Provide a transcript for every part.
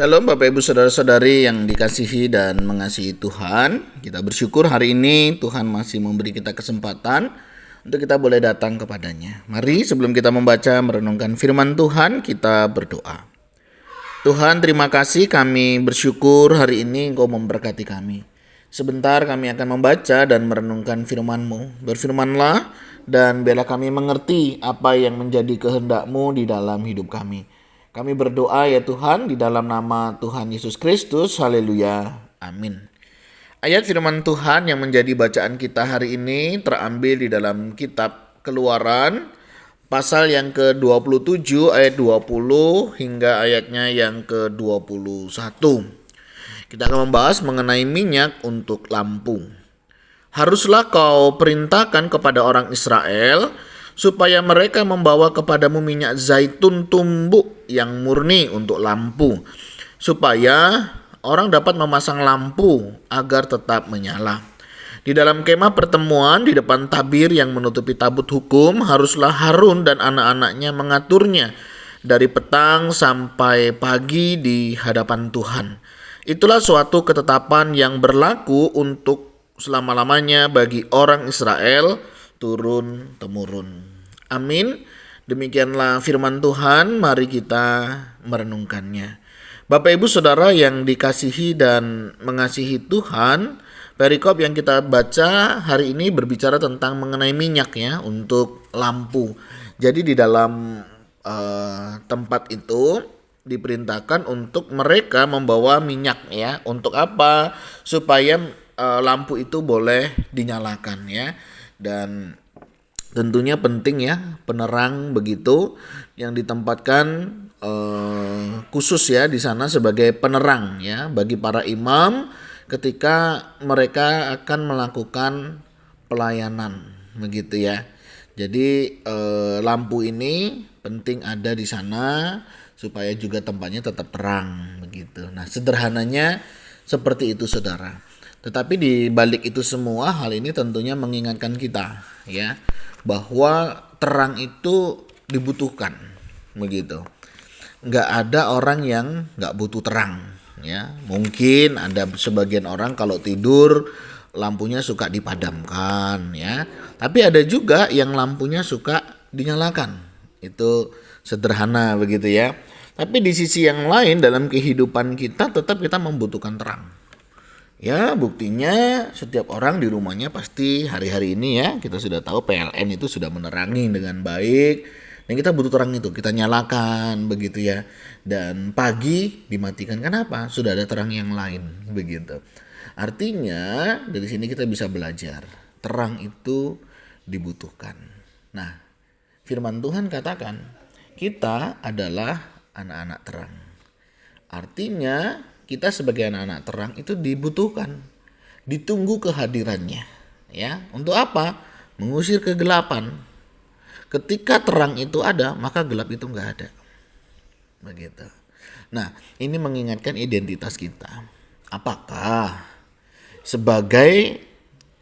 Shalom Bapak Ibu Saudara-saudari yang dikasihi dan mengasihi Tuhan. Kita bersyukur hari ini Tuhan masih memberi kita kesempatan untuk kita boleh datang kepadanya. Mari sebelum kita membaca merenungkan firman Tuhan, kita berdoa. Tuhan, terima kasih, kami bersyukur hari ini Engkau memberkati kami. Sebentar kami akan membaca dan merenungkan firman-Mu. Berfirmanlah dan biarlah kami mengerti apa yang menjadi kehendak-Mu di dalam hidup kami. Kami berdoa ya Tuhan di dalam nama Tuhan Yesus Kristus. Haleluya. Amin. Ayat firman Tuhan yang menjadi bacaan kita hari ini terambil di dalam kitab Keluaran pasal yang ke-27 ayat 20 hingga ayatnya yang ke-21. Kita akan membahas mengenai minyak untuk lampu. Haruslah kau perintahkan kepada orang Israel supaya mereka membawa kepadamu minyak zaitun tumbuk yang murni untuk lampu, supaya orang dapat memasang lampu agar tetap menyala. Di dalam kemah pertemuan di depan tabir yang menutupi tabut hukum, haruslah Harun dan anak-anaknya mengaturnya dari petang sampai pagi di hadapan Tuhan. Itulah suatu ketetapan yang berlaku untuk selama-lamanya bagi orang Israel turun-temurun. Amin. Demikianlah firman Tuhan, mari kita merenungkannya. Bapak Ibu Saudara yang dikasihi dan mengasihi Tuhan, perikop yang kita baca hari ini berbicara tentang mengenai minyak ya untuk lampu. Jadi di dalam tempat itu diperintahkan untuk mereka membawa minyak ya. Untuk apa? Supaya lampu itu boleh dinyalakan ya. Dan tentunya penting ya penerang begitu yang ditempatkan khusus ya di sana sebagai penerang ya bagi para imam ketika mereka akan melakukan pelayanan begitu ya. Jadi lampu ini penting ada di sana supaya juga tempatnya tetap terang begitu. Nah, sederhananya seperti itu Saudara. Tetapi di balik itu semua hal ini tentunya mengingatkan kita ya bahwa terang itu dibutuhkan begitu. Nggak ada orang yang nggak butuh terang ya. Mungkin ada sebagian orang kalau tidur lampunya suka dipadamkan ya. Tapi ada juga yang lampunya suka dinyalakan. Itu sederhana begitu ya. Tapi di sisi yang lain dalam kehidupan kita tetap kita membutuhkan terang. Ya, buktinya setiap orang di rumahnya pasti hari-hari ini ya, kita sudah tahu PLN itu sudah menerangi dengan baik. Dan kita butuh terang itu, kita nyalakan begitu ya. Dan pagi dimatikan, kenapa? Sudah ada terang yang lain begitu. Artinya dari sini kita bisa belajar, terang itu dibutuhkan. Nah, firman Tuhan katakan, kita adalah anak-anak terang. Artinya kita sebagai anak-anak terang itu dibutuhkan, ditunggu kehadirannya ya. Untuk apa? Mengusir kegelapan. Ketika terang itu ada, maka gelap itu enggak ada begitu. Nah, ini mengingatkan identitas kita. Apakah sebagai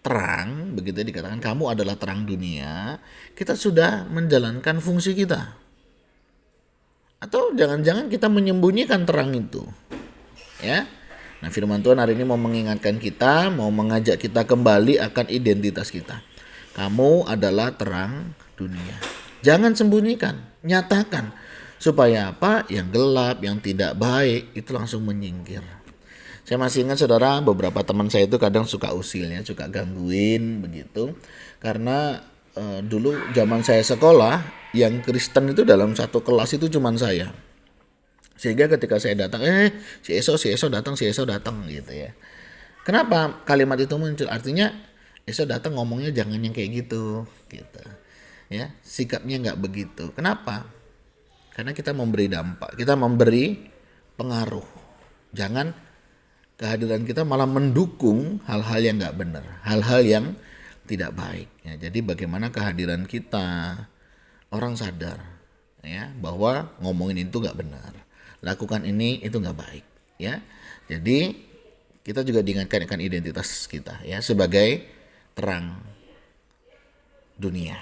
terang, begitu dikatakan kamu adalah terang dunia, kita sudah menjalankan fungsi kita, atau jangan-jangan kita menyembunyikan terang itu ya. Nah, firman Tuhan hari ini mau mengingatkan kita, mau mengajak kita kembali akan identitas kita. Kamu adalah terang dunia. Jangan sembunyikan, nyatakan. Supaya apa? Yang gelap, yang tidak baik itu langsung menyingkir. Saya masih ingat Saudara, beberapa teman saya itu kadang suka usilnya, suka gangguin begitu. Karena dulu zaman saya sekolah, yang Kristen itu dalam satu kelas itu cuma saya. Sehingga ketika saya datang, si Eso datang gitu ya. Kenapa kalimat itu muncul? Artinya Eso datang ngomongnya jangan yang kayak gitu. Ya, sikapnya nggak begitu. Kenapa? Karena kita memberi dampak, kita memberi pengaruh. Jangan kehadiran kita malah mendukung hal-hal yang nggak benar, hal-hal yang tidak baik. Ya, jadi bagaimana kehadiran kita, orang sadar ya bahwa ngomongin itu nggak benar. Lakukan ini itu nggak baik ya. Jadi kita juga diingatkan akan identitas kita ya sebagai terang dunia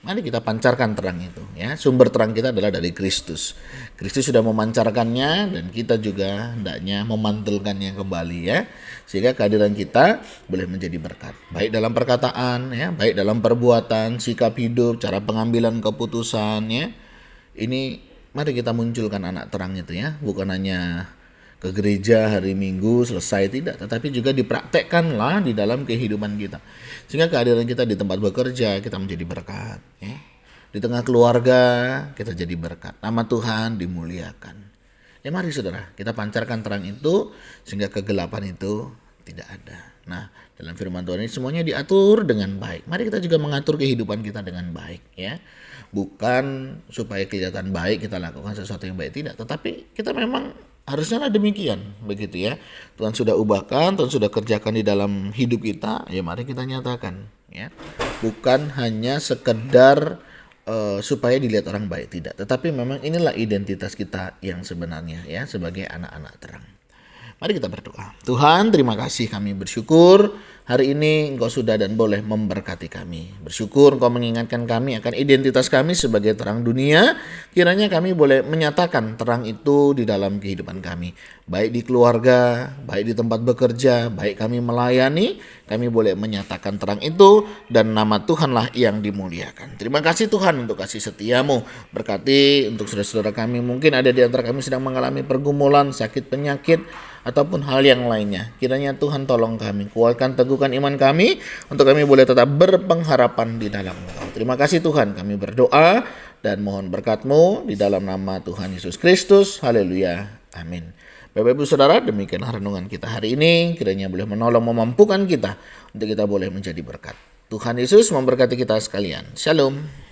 Mari kita pancarkan terang itu ya. Sumber terang kita adalah dari Kristus. Kristus sudah memancarkannya dan kita juga hendaknya memantulkannya kembali ya. Sehingga kehadiran kita boleh menjadi berkat. Baik dalam perkataan ya, baik dalam perbuatan, sikap hidup, cara pengambilan keputusan ya. Ini mari kita munculkan anak terang itu ya. Bukan hanya ke gereja hari Minggu selesai, tidak, tetapi juga dipraktekkanlah di dalam kehidupan kita, sehingga kehadiran kita di tempat bekerja kita menjadi berkat ya. Di tengah keluarga kita jadi berkat, nama Tuhan dimuliakan ya. Mari saudara, kita pancarkan terang itu sehingga kegelapan itu tidak ada. Nah, dalam firman Tuhan ini semuanya diatur dengan baik. Mari kita juga mengatur kehidupan kita dengan baik ya. Bukan supaya kelihatan baik kita lakukan sesuatu yang baik, tidak, tetapi kita memang harusnya demikian, begitu ya. Tuhan sudah ubahkan, Tuhan sudah kerjakan di dalam hidup kita, ya mari kita nyatakan ya. Bukan hanya sekedar supaya dilihat orang baik, tidak, tetapi memang inilah identitas kita yang sebenarnya ya, sebagai anak-anak terang. Mari kita berdoa. Tuhan, terima kasih, kami bersyukur hari ini Engkau sudah dan boleh memberkati kami. Bersyukur Engkau mengingatkan kami akan identitas kami sebagai terang dunia. Kiranya kami boleh menyatakan terang itu di dalam kehidupan kami. Baik di keluarga, baik di tempat bekerja, baik kami melayani, kami boleh menyatakan terang itu dan nama Tuhanlah yang dimuliakan. Terima kasih Tuhan untuk kasih setiamu. Berkati untuk saudara-saudara kami, mungkin ada di antara kami sedang mengalami pergumulan, sakit, penyakit, ataupun hal yang lainnya. Kiranya Tuhan tolong kami, kuatkan, teguhkan iman kami, untuk kami boleh tetap berpengharapan di dalam Engkau. Terima kasih Tuhan, kami berdoa dan mohon berkat-Mu di dalam nama Tuhan Yesus Kristus. Haleluya. Amin. Bapak Ibu Saudara, demikianlah renungan kita hari ini. Kiranya boleh menolong, memampukan kita untuk kita boleh menjadi berkat. Tuhan Yesus memberkati kita sekalian. Shalom.